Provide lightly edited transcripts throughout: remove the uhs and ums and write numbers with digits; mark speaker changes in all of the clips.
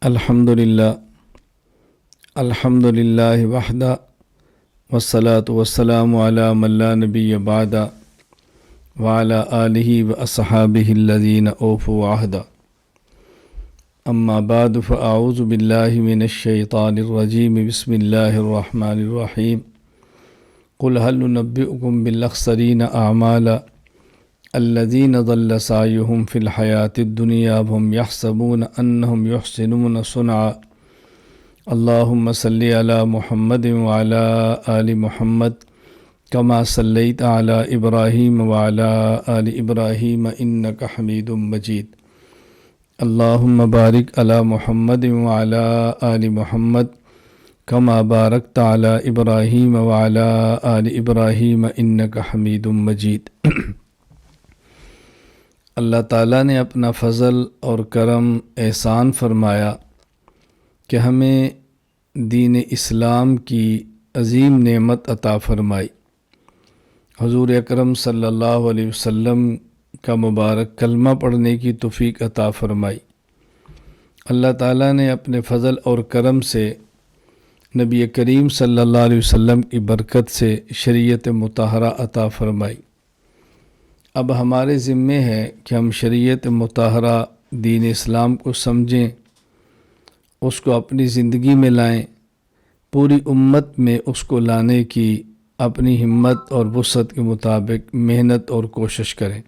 Speaker 1: الحمدللہ وحدہ والصلاة والسلام علی من لا نبی بعد وعلی آلہ واصحابہ الذین اوفوا عہدا اما بعد فاعوذ باللہ من الشیطان الرجیم بسم اللہ الرحمن الرحیم قل هل ننبئکم بالاخسرین اعمالا الذین ضل سعیہم فی الحیاة الدنیا وهم یحسبون انہم یحسنون صنعا اللہم صلی علی محمد وعلی آل محمد کما صلیت علی ابراہیم وعلی آل ابراہیم انک حمید مجید اللہم بارک علی محمد وعلی آل محمد کما بارکت علی ابراہیم وعلی آل ابراہیم انک حمید مجید۔ اللہ تعالیٰ نے اپنا فضل اور کرم احسان فرمایا کہ ہمیں دین اسلام کی عظیم نعمت عطا فرمائی۔ حضور اکرم صلی اللہ علیہ وسلم کا مبارک کلمہ پڑھنے کی توفیق عطا فرمائی۔ اللہ تعالیٰ نے اپنے فضل اور کرم سے نبی کریم صلی اللہ علیہ وسلم کی برکت سے شریعت مطہرہ عطا فرمائی۔ اب ہمارے ذمے ہے کہ ہم شریعت مطہرہ دین اسلام کو سمجھیں، اس کو اپنی زندگی میں لائیں، پوری امت میں اس کو لانے کی اپنی ہمت اور وسعت کے مطابق محنت اور کوشش کریں۔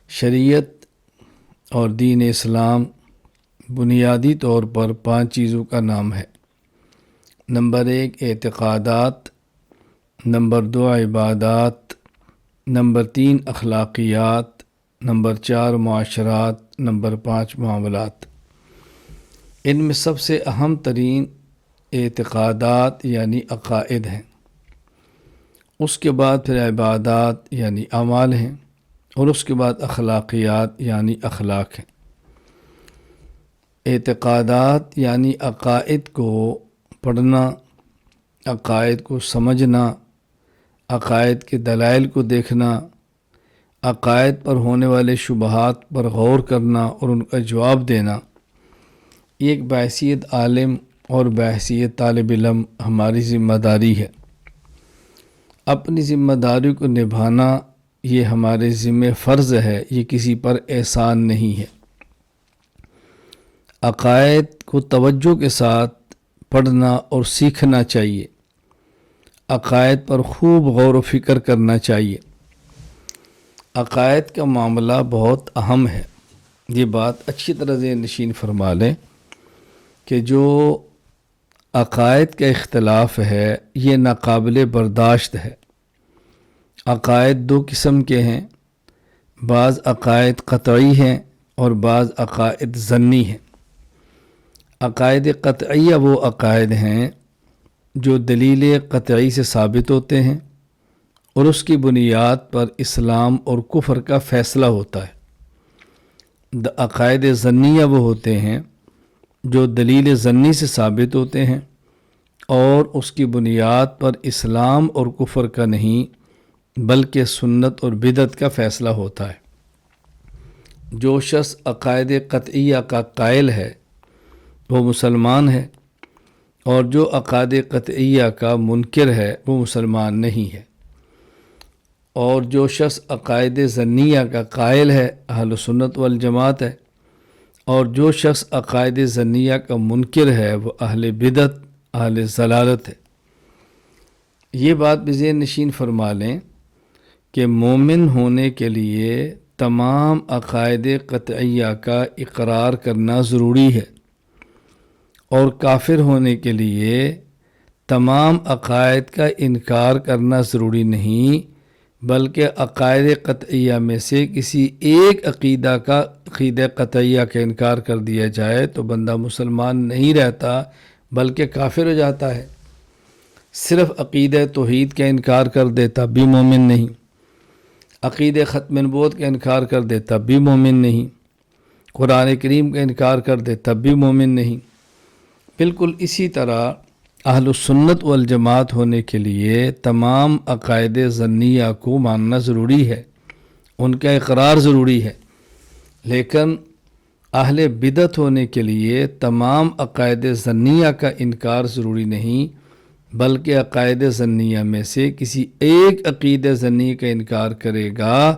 Speaker 1: شریعت اور دین اسلام بنیادی طور پر 5 چیزوں کا نام ہے۔ نمبر 1 اعتقادات، نمبر 2 عبادات، نمبر 3 اخلاقیات، نمبر 4 معاشرات، نمبر 5 معاملات۔ ان میں سب سے اہم ترین اعتقادات یعنی عقائد ہیں، اس کے بعد پھر عبادات یعنی اعمال ہیں، اور اس کے بعد اخلاقیات یعنی اخلاق ہیں۔ اعتقادات یعنی عقائد کو پڑھنا، عقائد کو سمجھنا، عقائد کے دلائل کو دیکھنا، عقائد پر ہونے والے شبہات پر غور کرنا اور ان کا جواب دینا، یہ ایک بحیثیت عالم اور بحیثیت طالب علم ہماری ذمہ داری ہے۔ اپنی ذمہ داری کو نبھانا یہ ہمارے ذمہ فرض ہے، یہ کسی پر احسان نہیں ہے۔ عقائد کو توجہ کے ساتھ پڑھنا اور سیکھنا چاہیے، عقائد پر خوب غور و فکر کرنا چاہیے۔ عقائد کا معاملہ بہت اہم ہے، یہ بات اچھی طرح ذہن نشین فرما لیں کہ جو عقائد کا اختلاف ہے یہ ناقابل برداشت ہے۔ عقائد 2 قسم کے ہیں، بعض عقائد قطعی ہیں اور بعض عقائد ظنی ہیں۔ عقائد قطعیہ وہ عقائد ہیں جو دلیل قطعی سے ثابت ہوتے ہیں اور اس کی بنیاد پر اسلام اور کفر کا فیصلہ ہوتا ہے۔ عقائد ظنیہ وہ ہوتے ہیں جو دلیل ظنی سے ثابت ہوتے ہیں اور اس کی بنیاد پر اسلام اور کفر کا نہیں بلکہ سنت اور بدعت کا فیصلہ ہوتا ہے۔ جو شخص عقائد قطعیہ کا قائل ہے وہ مسلمان ہے، اور جو عقائد قطعیہ کا منکر ہے وہ مسلمان نہیں ہے۔ اور جو شخص عقائد ظنیہ کا قائل ہے اہل سنت والجماعت ہے، اور جو شخص عقائد ظنیہ کا منکر ہے وہ اہل بدعت، اہل ضلالت ہے۔ یہ بات بھی ذہن نشین فرما لیں کہ مومن ہونے کے لیے تمام عقائد قطعیہ کا اقرار کرنا ضروری ہے، اور کافر ہونے کے لیے تمام عقائد کا انکار کرنا ضروری نہیں، بلکہ عقائد قطعیہ میں سے کسی ایک عقیدہ قطعیہ کا انکار کر دیا جائے تو بندہ مسلمان نہیں رہتا بلکہ کافر ہو جاتا ہے۔ صرف عقیدہ توحید کا انکار کر دے تب بھی مومن نہیں، عقیدہ ختم نبوت کا انکار کر دے تب بھی مومن نہیں، قرآن کریم کا انکار کر دے تب بھی مومن نہیں۔ بالکل اسی طرح اہل السنت والجماعت ہونے کے لیے تمام عقائد ظنیہ کو ماننا ضروری ہے، ان کا اقرار ضروری ہے، لیکن اہل بدعت ہونے کے لیے تمام عقائد ظنیہ کا انکار ضروری نہیں، بلکہ عقائد ظنیہ میں سے کسی ایک عقیدہ ظنی کا انکار کرے گا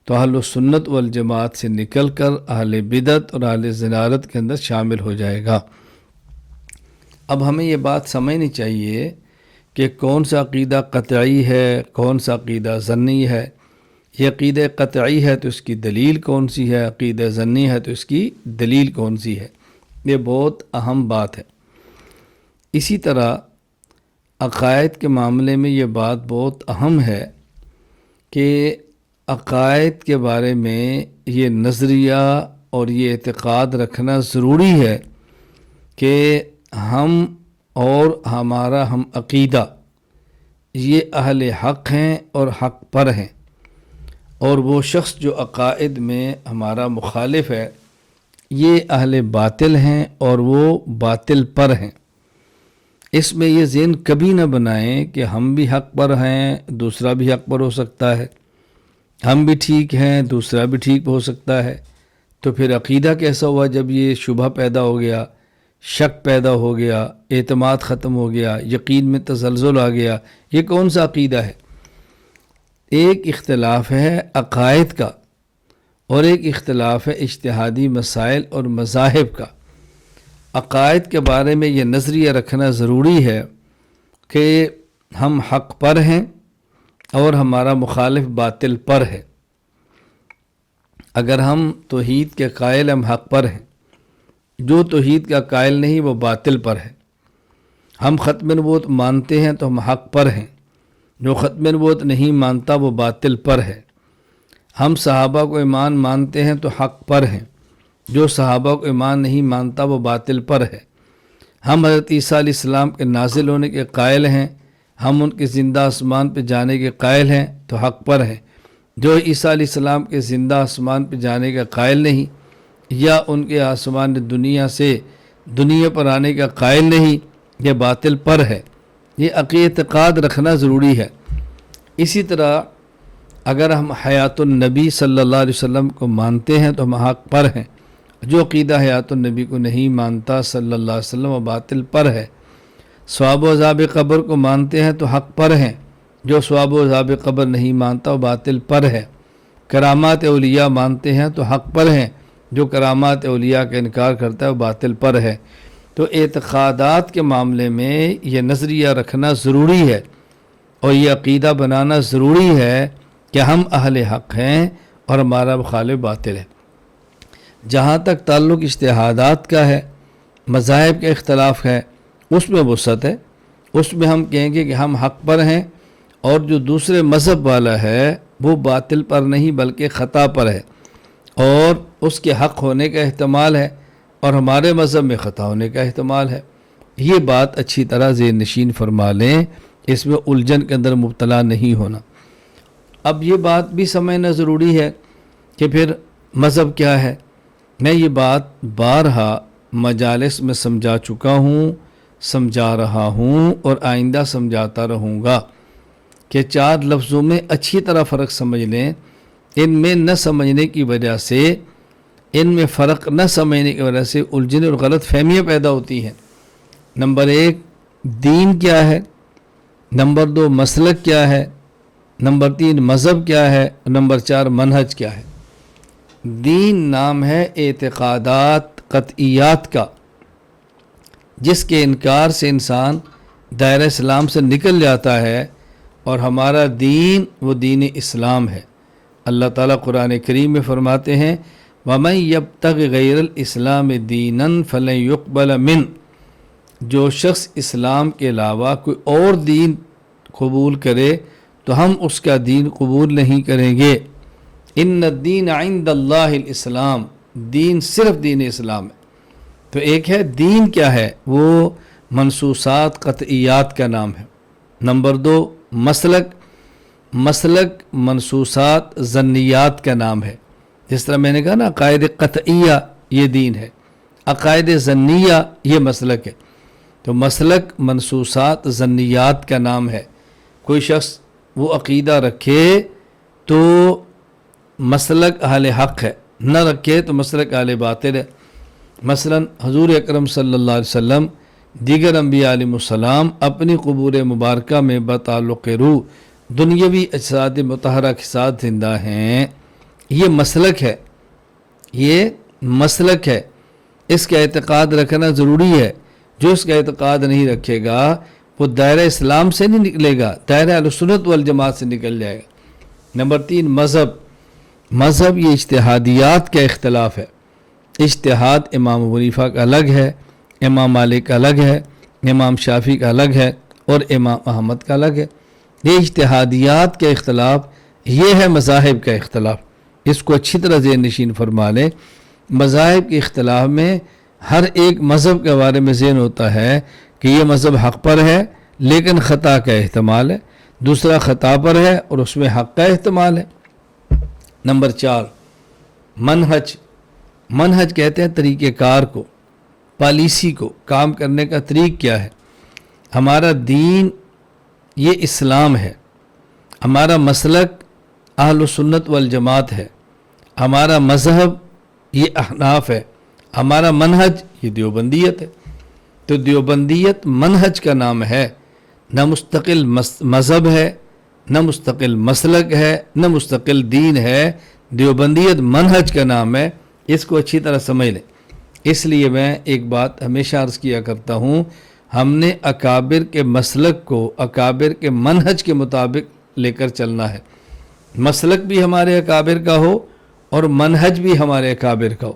Speaker 1: تو اہل سنت والجماعت سے نکل کر اہل بدعت اور اہل زنارت کے اندر شامل ہو جائے گا۔ اب ہمیں یہ بات سمجھنی چاہیے کہ کون سا عقیدہ قطعی ہے، کون سا عقیدہ ظنی ہے۔ یہ عقیدہ قطعی ہے تو اس کی دلیل کون سی ہے، عقیدہ ظنی ہے تو اس کی دلیل کون سی ہے، یہ بہت اہم بات ہے۔ اسی طرح عقائد کے معاملے میں یہ بات بہت اہم ہے کہ عقائد کے بارے میں یہ نظریہ اور یہ اعتقاد رکھنا ضروری ہے کہ ہم اور ہمارا ہم عقیدہ یہ اہل حق ہیں اور حق پر ہیں، اور وہ شخص جو عقائد میں ہمارا مخالف ہے یہ اہل باطل ہیں اور وہ باطل پر ہیں۔ اس میں یہ ذہن کبھی نہ بنائیں کہ ہم بھی حق پر ہیں، دوسرا بھی حق پر ہو سکتا ہے، ہم بھی ٹھیک ہیں، دوسرا بھی ٹھیک ہو سکتا ہے، تو پھر عقیدہ کیسا ہوا جب یہ شبہ پیدا ہو گیا، شک پیدا ہو گیا، اعتماد ختم ہو گیا، یقین میں تزلزل آ گیا، یہ کون سا عقیدہ ہے؟ ایک اختلاف ہے عقائد کا اور ایک اختلاف ہے اجتہادی مسائل اور مذاہب کا۔ عقائد کے بارے میں یہ نظریہ رکھنا ضروری ہے کہ ہم حق پر ہیں اور ہمارا مخالف باطل پر ہے۔ اگر ہم توحید کے قائل ہم حق پر ہیں، جو توحید کا قائل نہیں وہ باطل پر ہے۔ ہم ختم نبوت مانتے ہیں تو ہم حق پر ہیں، جو ختم نبوت نہیں مانتا وہ باطل پر ہے۔ ہم صحابہ کو ایمان مانتے ہیں تو حق پر ہیں، جو صحابہ کو ایمان نہیں مانتا وہ باطل پر ہے۔ ہم حضرت عیسیٰ علیہ السلام کے نازل ہونے کے قائل ہیں، ہم ان کے زندہ آسمان پہ جانے کے قائل ہیں تو حق پر ہیں۔ جو عیسیٰ علیہ السلام کے زندہ آسمان پہ جانے کا قائل نہیں یا ان کے آسمان دنیا سے دنیا پر آنے کا قائل نہیں، یہ باطل پر ہے۔ یہ اعتقاد رکھنا ضروری ہے۔ اسی طرح اگر ہم حیات النبی صلی اللہ علیہ وسلم کو مانتے ہیں تو ہم حق پر ہیں، جو عقیدہ حیات النبی کو نہیں مانتا صلی اللہ علیہ وسلم وہ باطل پر ہے۔ ثواب و عذاب قبر کو مانتے ہیں تو حق پر ہیں، جو ثواب و عذاب قبر نہیں مانتا وہ باطل پر ہے۔ کرامات اولیاء مانتے ہیں تو حق پر ہیں، جو کرامات اولیاء کا انکار کرتا ہے وہ باطل پر ہے۔ تو اعتقادات کے معاملے میں یہ نظریہ رکھنا ضروری ہے اور یہ عقیدہ بنانا ضروری ہے کہ ہم اہل حق ہیں اور ہمارا مخالف باطل ہے۔ جہاں تک تعلق اجتہادات کا ہے، مذاہب کا اختلاف ہے، اس میں وسعت ہے، اس میں ہم کہیں گے کہ ہم حق پر ہیں اور جو دوسرے مذہب والا ہے وہ باطل پر نہیں بلکہ خطا پر ہے، اور اس کے حق ہونے کا احتمال ہے اور ہمارے مذہب میں خطا ہونے کا احتمال ہے۔ یہ بات اچھی طرح ذہن نشین فرما لیں، اس میں الجھن کے اندر مبتلا نہیں ہونا۔ اب یہ بات بھی سمجھنا ضروری ہے کہ پھر مذہب کیا ہے۔ میں یہ بات بارہا مجالس میں سمجھا چکا ہوں، سمجھا رہا ہوں اور آئندہ سمجھاتا رہوں گا کہ 4 لفظوں میں اچھی طرح فرق سمجھ لیں۔ ان میں نہ سمجھنے کی وجہ سے، ان میں فرق نہ سمجھنے کی وجہ سے الجھن اور غلط فہمیاں پیدا ہوتی ہیں۔ نمبر 1 دین کیا ہے، نمبر 2 مسلک کیا ہے، نمبر 3 مذہب کیا ہے، نمبر 4 منہج کیا ہے۔ دین نام ہے اعتقادات قطعیات کا، جس کے انکار سے انسان دائرہ اسلام سے نکل جاتا ہے، اور ہمارا دین وہ دین اسلام ہے۔ اللہ تعالیٰ قرآن کریم میں فرماتے ہیں وَمَن يَبْتَغِ غَيْرَ الْإِسْلَامِ دِينًا فَلَن يُقْبَلَ مِنْهُ، جو شخص اسلام کے علاوہ کوئی اور دین قبول کرے تو ہم اس کا دین قبول نہیں کریں گے۔ ان الدین عند اللہ الاسلام، دین صرف دین اسلام ہے۔ تو ایک ہے دین کیا ہے، وہ منصوصات قطعیات کا نام ہے۔ نمبر 2 مسلک منصوصات ظنیات کا نام ہے۔ جس طرح میں نے کہا نا عقائد قطعیہ یہ دین ہے، عقائد ظنیہ یہ مسلک ہے۔ تو مسلک منصوصات ظنیات کا نام ہے۔ کوئی شخص وہ عقیدہ رکھے تو مسلک اہل حق ہے، نہ رکھے تو مسلک اہل باطل ہے۔ مثلا حضور اکرم صلی اللہ علیہ وسلم دیگر انبیاء علیہ السلام اپنی قبور مبارکہ میں بتعلق روح دنیاوی اجساد مطہرہ کے ساتھ زندہ ہیں۔ یہ مسلک ہے، یہ مسلک ہے، اس کا اعتقاد رکھنا ضروری ہے۔ جو اس کا اعتقاد نہیں رکھے گا وہ دائرہ اسلام سے نہیں نکلے گا، دائرہ اہل سنت والجماعت سے نکل جائے گا۔ نمبر 3 مذہب یہ اجتہادیات کا اختلاف ہے۔ اجتہاد امام ابو حنیفہ کا الگ ہے، امام مالک کا الگ ہے، امام شافعی کا الگ ہے اور امام احمد کا الگ ہے۔ یہ اجتہادیات کا اختلاف، یہ ہے مذاہب کا اختلاف۔ اس کو اچھی طرح ذہن نشین فرما لیں۔ مذاہب کے اختلاف میں ہر ایک مذہب کے بارے میں ذہن ہوتا ہے کہ یہ مذہب حق پر ہے لیکن خطا کا احتمال ہے، دوسرا خطا پر ہے اور اس میں حق کا احتمال ہے۔ نمبر 4 منہج کہتے ہیں طریقہ کار کو، پالیسی کو، کام کرنے کا طریق کیا ہے۔ ہمارا دین یہ اسلام ہے، ہمارا مسلک اہل سنت والجماعت ہے، ہمارا مذہب یہ احناف ہے، ہمارا منہج یہ دیوبندیت ہے۔ تو دیوبندیت منہج کا نام ہے، نہ مستقل مذہب ہے، نہ مستقل مسلک ہے، نہ مستقل دین ہے، دیوبندیت منہج کا نام ہے۔ اس کو اچھی طرح سمجھ لیں۔ اس لیے میں ایک بات ہمیشہ عرض کیا کرتا ہوں، ہم نے اکابر کے مسلک کو اکابر کے منہج کے مطابق لے کر چلنا ہے۔ مسلک بھی ہمارے اکابر کا ہو اور منہج بھی ہمارے اکابر کا ہو۔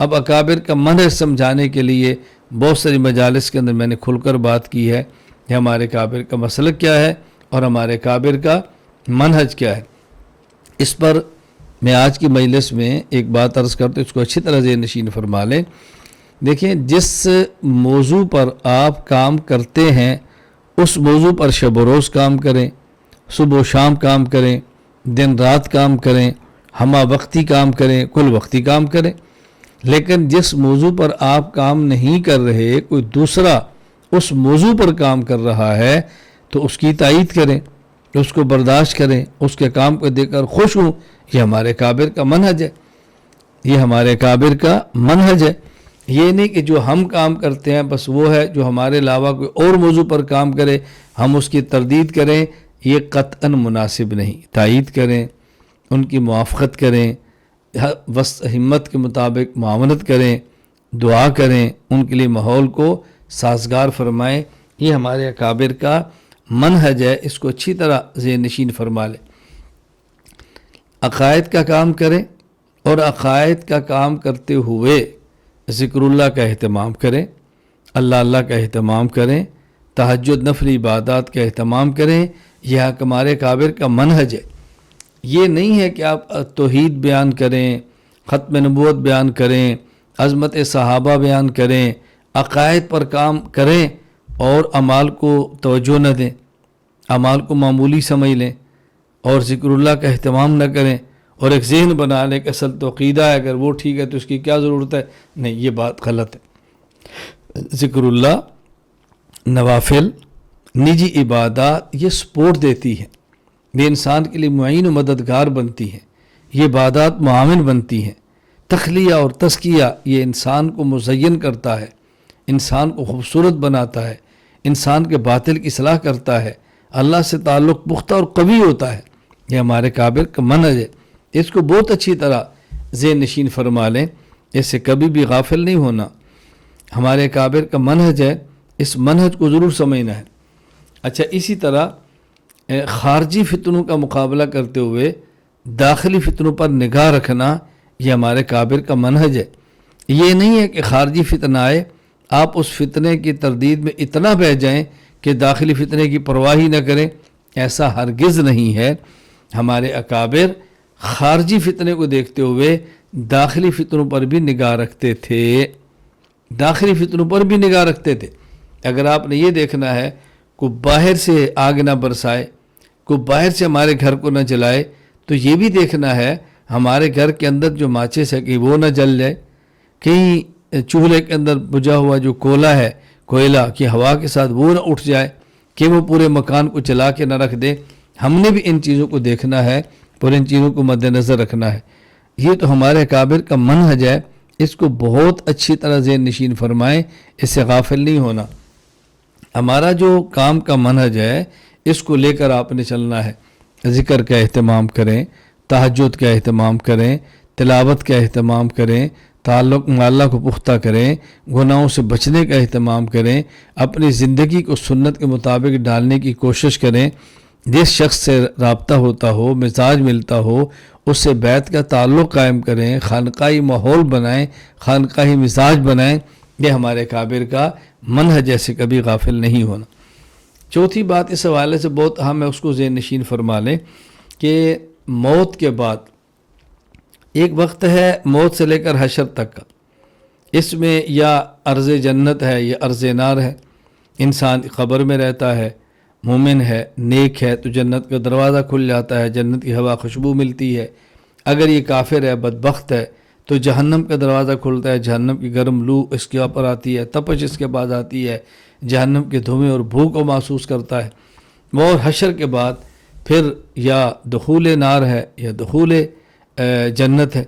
Speaker 1: اب اکابر کا منہج سمجھانے کے لیے بہت ساری مجالس کے اندر میں نے کھل کر بات کی ہے کہ ہمارے اکابر کا مسلک کیا ہے اور ہمارے اکابر کا منہج کیا ہے۔ اس پر میں آج کی مجلس میں ایک بات عرض کرتا ہوں، اس کو اچھی طرح ذہن نشین فرما لیں۔ دیکھیں، جس موضوع پر آپ کام کرتے ہیں اس موضوع پر شب و روز کام کریں، صبح و شام کام کریں، دن رات کام کریں، ہمہ وقتی کام کریں، کل وقتی کام کریں۔ لیکن جس موضوع پر آپ کام نہیں کر رہے، کوئی دوسرا اس موضوع پر کام کر رہا ہے تو اس کی تائید کریں، اس کو برداشت کریں، اس کے کام کو دیکھ کر خوش ہوں۔ یہ ہمارے اکابر کا منہج ہے، یہ ہمارے اکابر کا منہج ہے۔ یہ نہیں کہ جو ہم کام کرتے ہیں بس وہ ہے، جو ہمارے علاوہ کوئی اور موضوع پر کام کرے ہم اس کی تردید کریں، یہ قطعاً مناسب نہیں۔ تائید کریں، ان کی موافقت کریں، وسط ہمت کے مطابق معاونت کریں، دعا کریں، ان کے لیے ماحول کو سازگار فرمائیں۔ یہ ہمارے اکابر کا منہج ہے، اس کو اچھی طرح ذہن نشین فرما لیں۔ عقائد کا کام کریں اور عقائد کا کام کرتے ہوئے ذکر اللہ کا اہتمام کریں، اللہ کا اہتمام کریں، تہجد نفل عبادات کا اہتمام کریں۔ یہ ہمارے اکابر کا منہج ہے۔ یہ نہیں ہے کہ آپ توحید بیان کریں، ختم نبوت بیان کریں، عظمت صحابہ بیان کریں، عقائد پر کام کریں اور اعمال کو توجہ نہ دیں، اعمال کو معمولی سمجھ لیں اور ذکر اللہ کا اہتمام نہ کریں اور ایک ذہن بنا لیں کہ اصل تو عقیدہ ہے، اگر وہ ٹھیک ہے تو اس کی کیا ضرورت ہے۔ نہیں، یہ بات غلط ہے۔ ذکر اللہ، نوافل، نجی عبادات یہ سپورٹ دیتی ہے، یہ انسان کے لیے معین و مددگار بنتی ہیں، یہ عبادات معاون بنتی ہیں۔ تخلیہ اور تزکیہ یہ انسان کو مزین کرتا ہے، انسان کو خوبصورت بناتا ہے، انسان کے باطل کی اصلاح کرتا ہے، اللہ سے تعلق پختہ اور قوی ہوتا ہے۔ یہ ہمارے اکابر کا منہج ہے، اس کو بہت اچھی طرح ذہن نشین فرما لیں، اس سے کبھی بھی غافل نہیں ہونا۔ ہمارے اکابر کا منہج ہے، اس منہج کو ضرور سمجھنا ہے۔ اچھا، اسی طرح خارجی فتنوں کا مقابلہ کرتے ہوئے داخلی فتنوں پر نگاہ رکھنا یہ ہمارے اکابر کا منہج ہے۔ یہ نہیں ہے کہ خارجی فتنہ آئے آپ اس فتنے کی تردید میں اتنا بہہ جائیں کہ داخلی فتنے کی پرواہ ہی نہ کریں، ایسا ہرگز نہیں ہے۔ ہمارے اکابر خارجی فتنے کو دیکھتے ہوئے داخلی فتنوں پر بھی نگاہ رکھتے تھے، داخلی فتنوں پر بھی نگاہ رکھتے تھے۔ اگر آپ نے یہ دیکھنا ہے کوئی باہر سے آگ نہ برسائے، کوئی باہر سے ہمارے گھر کو نہ جلائے، تو یہ بھی دیکھنا ہے ہمارے گھر کے اندر جو ماچس ہے کہ وہ نہ جل جائے، کہیں چولہے کے اندر بجھا ہوا جو کوئلہ کہ ہوا کے ساتھ وہ نہ اٹھ جائے کہ وہ پورے مکان کو جلا کے نہ رکھ دے۔ ہم نے بھی ان چیزوں کو دیکھنا ہے اور ان چیزوں کو مد نظر رکھنا ہے۔ یہ تو ہمارے اکابر کا منہج ہے، اس کو بہت اچھی طرح ذہن نشین فرمائیں، اس سے غافل نہیں ہونا۔ ہمارا جو کام کا منہج ہے اس کو لے کر آپ نے چلنا ہے۔ ذکر کا اہتمام کریں، تہجد کا اہتمام کریں، تلاوت کا اہتمام کریں، تعلق مع اللہ کو پختہ کریں، گناہوں سے بچنے کا اہتمام کریں، اپنی زندگی کو سنت کے مطابق ڈالنے کی کوشش کریں۔ جس شخص سے رابطہ ہوتا ہو، مزاج ملتا ہو، اس سے بیت کا تعلق قائم کریں، خانقاہی ماحول بنائیں، خانقاہی مزاج بنائیں۔ یہ ہمارے کابر کا منہج ہے، سے کبھی غافل نہیں ہونا۔ چوتھی بات اس حوالے سے بہت اہم ہے، اس کو ذہن نشین فرما لیں کہ موت کے بعد ایک وقت ہے موت سے لے کر حشر تک کا، اس میں یا ارض جنت ہے یا ارض نار ہے۔ انسان قبر میں رہتا ہے، مومن ہے، نیک ہے تو جنت کا دروازہ کھل جاتا ہے، جنت کی ہوا خوشبو ملتی ہے۔ اگر یہ کافر ہے، بدبخت ہے، تو جہنم کا دروازہ کھلتا ہے، جہنم کی گرم لو اس کے اوپر آتی ہے، تپش اس کے بعد آتی ہے، جہنم کے دھویں اور بھوک کو محسوس کرتا ہے۔ اور حشر کے بعد پھر یا دخول نار ہے یا دخول جنت ہے۔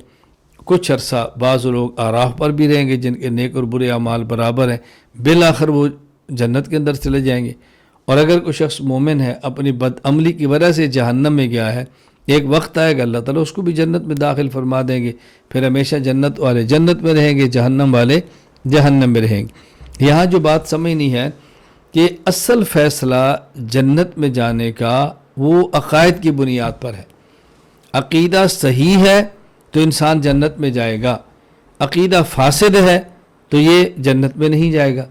Speaker 1: کچھ عرصہ بعض لوگ آراف پر بھی رہیں گے جن کے نیک اور برے اعمال برابر ہیں، بالآخر وہ جنت کے اندر چلے جائیں گے۔ اور اگر کوئی شخص مومن ہے، اپنی بد عملی کی وجہ سے جہنم میں گیا ہے، ایک وقت آئے گا اللہ تعالیٰ اس کو بھی جنت میں داخل فرما دیں گے، پھر ہمیشہ جنت والے جنت میں رہیں گے، جہنم والے جہنم میں رہیں گے۔ یہاں جو بات سمجھنی ہے کہ اصل فیصلہ جنت میں جانے کا وہ عقائد کی بنیاد پر ہے۔ عقیدہ صحیح ہے تو انسان جنت میں جائے گا، عقیدہ فاسد ہے تو یہ جنت میں نہیں جائے گا۔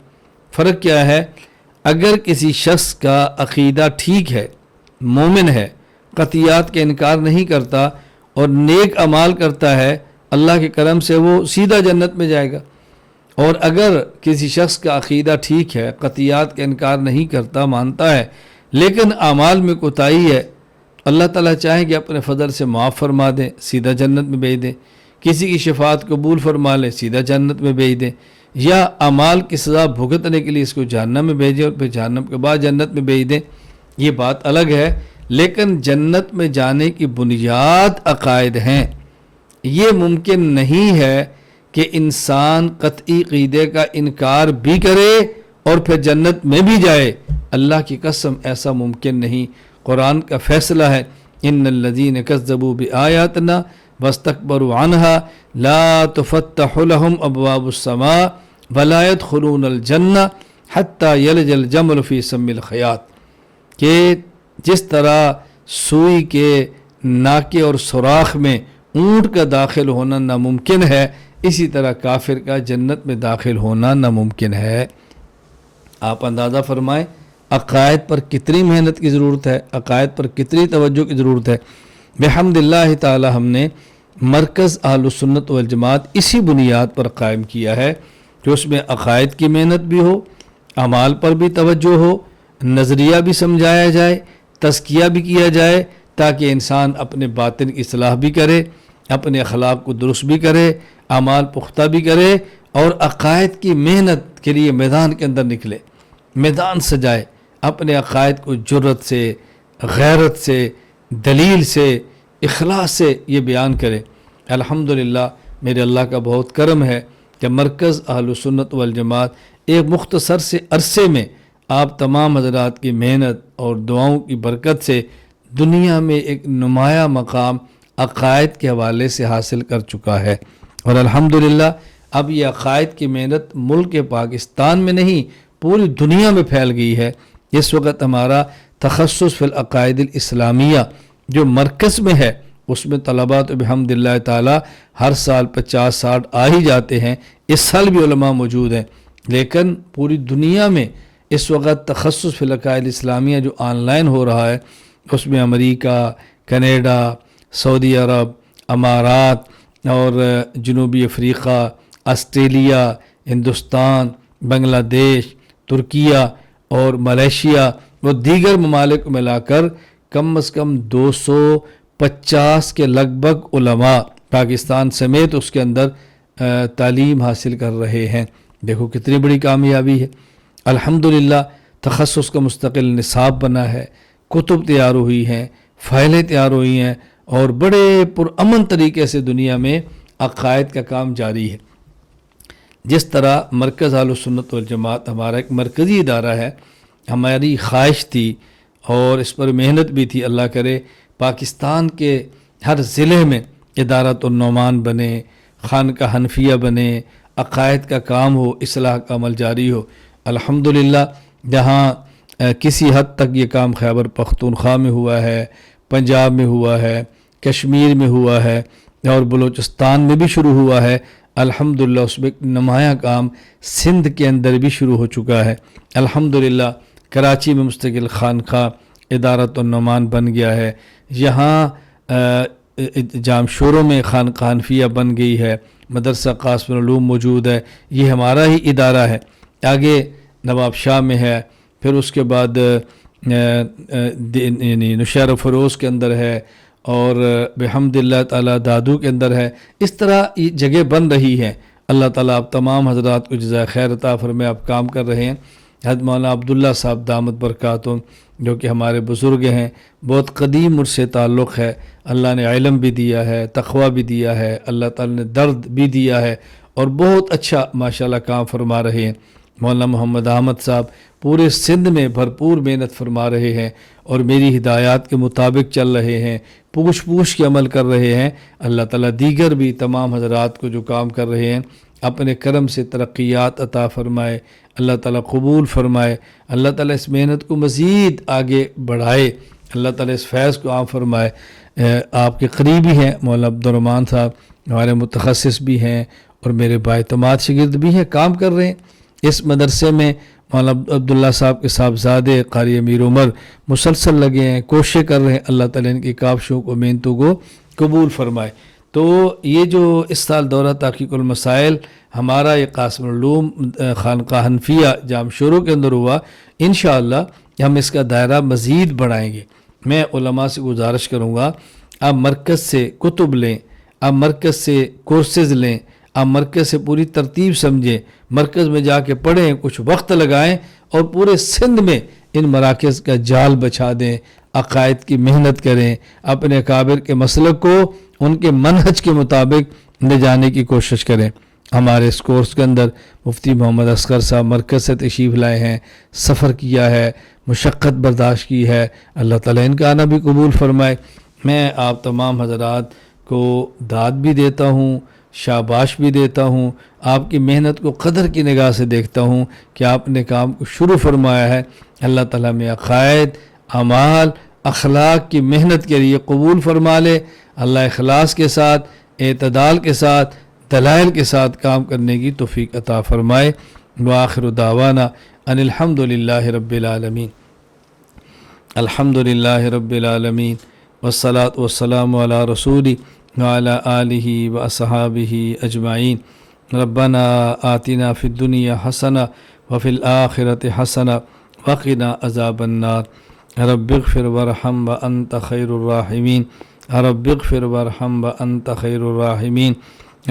Speaker 1: فرق کیا ہے؟ اگر کسی شخص کا عقیدہ ٹھیک ہے، مومن ہے، قطعیات کا انکار نہیں کرتا اور نیک اعمال کرتا ہے، اللہ کے کرم سے وہ سیدھا جنت میں جائے گا۔ اور اگر کسی شخص کا عقیدہ ٹھیک ہے، قطعیات کا انکار نہیں کرتا، مانتا ہے، لیکن اعمال میں کوتاہی ہے، اللہ تعالیٰ چاہیں کہ اپنے فضل سے معاف فرما دیں، سیدھا جنت میں بھیج دیں، کسی کی شفاعت قبول فرما لیں، سیدھا جنت میں بھیج دیں، یا اعمال کی سزا بھگتنے کے لیے اس کو جہنم میں بھیجیں اور پھر جہنم کے بعد جنت میں بھیج دیں، یہ بات الگ ہے۔ لیکن جنت میں جانے کی بنیاد عقائد ہیں۔ یہ ممکن نہیں ہے کہ انسان قطعی عقیدے کا انکار بھی کرے اور پھر جنت میں بھی جائے، اللہ کی قسم ایسا ممکن نہیں۔ قرآن کا فیصلہ ہے، ان الذین کذبوا بآیاتنا واستکبروا عنہا لا تفتح لهم ابواب السماء ولا يدخلون الجنہ حتی یلج الجمل فی سم الخیاط، کہ جس طرح سوئی کے ناکے اور سوراخ میں اونٹ کا داخل ہونا ناممکن ہے، اسی طرح کافر کا جنت میں داخل ہونا ناممکن ہے۔ آپ اندازہ فرمائیں عقائد پر کتنی محنت کی ضرورت ہے، عقائد پر کتنی توجہ کی ضرورت ہے۔ بحمد اللہ تعالی ہم نے مرکز اہل سنت والجماعت اسی بنیاد پر قائم کیا ہے کہ اس میں عقائد کی محنت بھی ہو، اعمال پر بھی توجہ ہو، نظریہ بھی سمجھایا جائے، تزکیہ بھی کیا جائے، تاکہ انسان اپنے باطن کی اصلاح بھی کرے، اپنے اخلاق کو درست بھی کرے، اعمال پختہ بھی کرے، اور عقائد کی محنت کے لیے میدان کے اندر نکلے، میدان سجائے، اپنے عقائد کو جرت سے، غیرت سے، دلیل سے، اخلاص سے یہ بیان کرے۔ الحمدللہ میرے اللہ کا بہت کرم ہے کہ مرکز اہل سنت والجماعت ایک مختصر سے عرصے میں آپ تمام حضرات کی محنت اور دعاؤں کی برکت سے دنیا میں ایک نمایاں مقام عقائد کے حوالے سے حاصل کر چکا ہے، اور الحمدللہ اب یہ عقائد کی محنت ملک پاکستان میں نہیں پوری دنیا میں پھیل گئی ہے۔ اس وقت ہمارا تخصص فی العقائد الاسلامیہ جو مرکز میں ہے، اس میں طلباء تو بحمد اللہ تعالی ہر سال 50-60 آ ہی جاتے ہیں، اس سال بھی علماء موجود ہیں، لیکن پوری دنیا میں اس وقت تخصص فی العقائد الاسلامیہ جو آن لائن ہو رہا ہے، اس میں امریکہ، کینیڈا، سعودی عرب، امارات اور جنوبی افریقہ، آسٹریلیا، ہندوستان، بنگلہ دیش، ترکیہ اور ملیشیا اور دیگر ممالک کو ملا کر کم از کم 250 کے لگ بھگ علماء پاکستان سمیت اس کے اندر تعلیم حاصل کر رہے ہیں۔ دیکھو کتنی بڑی کامیابی ہے۔ الحمدللہ تخصص کا مستقل نصاب بنا ہے، کتب تیار ہوئی ہیں، فائلیں تیار ہوئی ہیں، اور بڑے پرامن طریقے سے دنیا میں عقائد کا کام جاری ہے۔ جس طرح مرکز اہل سنت والجماعت ہمارا ایک مرکزی ادارہ ہے، ہماری خواہش تھی اور اس پر محنت بھی تھی، اللہ کرے پاکستان کے ہر ضلع میں ادارۃ النعمان بنے، خانقاہ حنفیہ بنے، عقائد کا کام ہو، اصلاح کا عمل جاری ہو۔ الحمدللہ جہاں کسی حد تک یہ کام خیبر پختونخوا میں ہوا ہے، پنجاب میں ہوا ہے، کشمیر میں ہوا ہے اور بلوچستان میں بھی شروع ہوا ہے، الحمدللہ اس میں ایک نمایاں کام سندھ کے اندر بھی شروع ہو چکا ہے۔ الحمدللہ کراچی میں مستقل خانقاہ ادارۃ النعمان بن گیا ہے، یہاں جامشوروں میں خانقاہ حنفیہ بن گئی ہے، مدرسہ قاسم العلوم موجود ہے، یہ ہمارا ہی ادارہ ہے۔ آگے نواب شاہ میں ہے، پھر اس کے بعد نوشہرہ فروز کے اندر ہے، اور بحمد اللہ تعالیٰ دادو کے اندر ہے۔ اس طرح یہ جگہ بن رہی ہیں۔ اللہ تعالیٰ آپ تمام حضرات کو جزائے خیر عطا فرمائے، آپ کام کر رہے ہیں۔ حضرت مولانا عبداللہ صاحب دامت برکاتہم جو کہ ہمارے بزرگ ہیں، بہت قدیم مجھ سے تعلق ہے، اللہ نے علم بھی دیا ہے، تقوی بھی دیا ہے، اللہ تعالیٰ نے درد بھی دیا ہے اور بہت اچھا ماشاءاللہ کام فرما رہے ہیں۔ مولانا محمد احمد صاحب پورے سندھ میں بھرپور محنت فرما رہے ہیں اور میری ہدایات کے مطابق چل رہے ہیں، پوچھ کے عمل کر رہے ہیں۔ اللہ تعالیٰ دیگر بھی تمام حضرات کو جو کام کر رہے ہیں اپنے کرم سے ترقیات عطا فرمائے، اللہ تعالیٰ قبول فرمائے، اللہ تعالیٰ اس محنت کو مزید آگے بڑھائے، اللہ تعالیٰ اس فیض کو عام فرمائے۔ آپ کے قریبی ہیں مولانا عبدالرحمن صاحب، ہمارے متخصص بھی ہیں اور میرے بااعتماد شاگرد بھی ہیں، کام کر رہے ہیں اس مدرسے میں۔ مولانا عبداللہ صاحب کے صاحبزادے قاری امیر عمر مسلسل لگے ہیں، کوششیں کر رہے ہیں، اللہ تعالیٰ ان کی کاوشوں کو محنتوں کو قبول فرمائے۔ تو یہ جو اس سال دورہ تحقیق المسائل ہمارا یہ قاسم العلوم خانقاہ حنفیہ جامشوروں کے اندر ہوا، انشاءاللہ ہم اس کا دائرہ مزید بڑھائیں گے۔ میں علماء سے گزارش کروں گا، آپ مرکز سے کتب لیں، آپ مرکز سے کورسز لیں، آپ مرکز سے پوری ترتیب سمجھیں، مرکز میں جا کے پڑھیں، کچھ وقت لگائیں اور پورے سندھ میں ان مراکز کا جال بچھا دیں، عقائد کی محنت کریں، اپنے اکابر کے مسلک کو ان کے منہج کے مطابق لے جانے کی کوشش کریں۔ ہمارے اس کورس کے اندر مفتی محمد اصغر صاحب مرکز سے تشریف لائے ہیں، سفر کیا ہے، مشقت برداشت کی ہے، اللہ تعالیٰ ان کا آنا بھی قبول فرمائے۔ میں آپ تمام حضرات کو داد بھی دیتا ہوں، شاباش بھی دیتا ہوں، آپ کی محنت کو قدر کی نگاہ سے دیکھتا ہوں کہ آپ نے کام کو شروع فرمایا ہے۔ اللہ تعالیٰ میں عقائد، اعمال، اخلاق کی محنت کے لیے قبول فرما لے، اللہ اخلاص کے ساتھ، اعتدال کے ساتھ، دلائل کے ساتھ کام کرنے کی توفیق عطا فرمائے۔ وآخر دعوانا ان الحمد للہ رب العالمین، الحمد للہ رب العالمین، والصلاة والسلام علی رسولی وعلی آلہ واصحابہ اجمعین۔ ربنا آتنا فی الدنیا حسنہ وفی الآخرۃ حسنہ وقنا عذاب النار۔ رب اغفر وارحم وانت خیر الراحمین، رب اغفر وارحم وانت خیر الراحمین،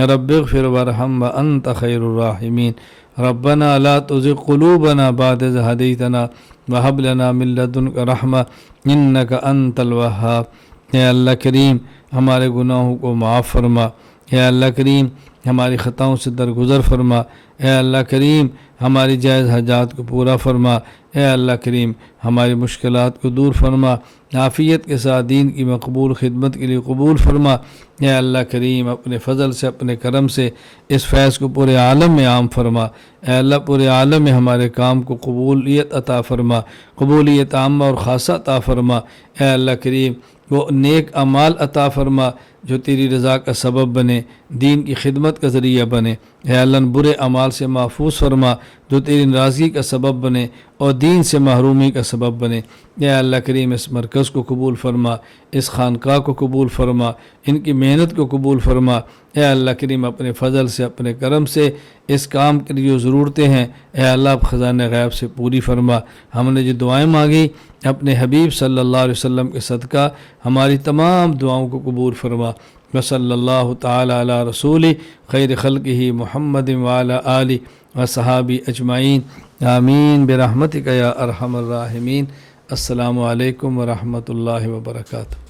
Speaker 1: رب اغفر وارحم وانت خیر الراحمین۔ ربنا لا تزغ قلوبنا بعد إذ هديتنا وهب لنا من لدنك رحمة إنك أنت الوهاب۔ اے اللہ کریم ہمارے گناہوں کو معاف فرما، اے اللہ کریم ہماری خطاؤں سے درگزر فرما، اے اللہ کریم ہماری جائز حاجات کو پورا فرما، اے اللہ کریم ہماری مشکلات کو دور فرما، عافیت کے ساتھ دین کی مقبول خدمت کے لیے قبول فرما۔ اے اللہ کریم اپنے فضل سے، اپنے کرم سے اس فیض کو پورے عالم میں عام فرما۔ اے اللہ پورے عالم میں ہمارے کام کو قبولیت عطا فرما، قبولیت عامہ اور خاصہ عطا فرما۔ اے اللہ کریم وہ نیک اعمال عطا فرما جو تیری رضا کا سبب بنے، دین کی خدمت کا ذریعہ بنے۔ اے اللہ برے اعمال سے محفوظ فرما جو تیری ناراضگی کا سبب بنے اور دین سے محرومی کا سبب بنے۔ اے اللہ کریم اس مرکز کو قبول فرما، اس خانقاہ کو قبول فرما، ان کی محنت کو قبول فرما۔ اے اللہ کریم اپنے فضل سے، اپنے کرم سے اس کام کے لیے جو ضرورتیں ہیں اے اللہ آپ خزانہ غیب سے پوری فرما۔ ہم نے جو دعائیں مانگی اپنے حبیب صلی اللہ علیہ وسلم کے صدقہ ہماری تمام دعاؤں کو قبول فرما۔ وصلی اللہ تعالی علی رسول خیر خلقہ محمد وعلی آلہ وصحابہ اجمعین، آمین برحمتک یا ارحم الراحمین۔ السلام علیکم ورحمۃ اللہ وبرکاتہ۔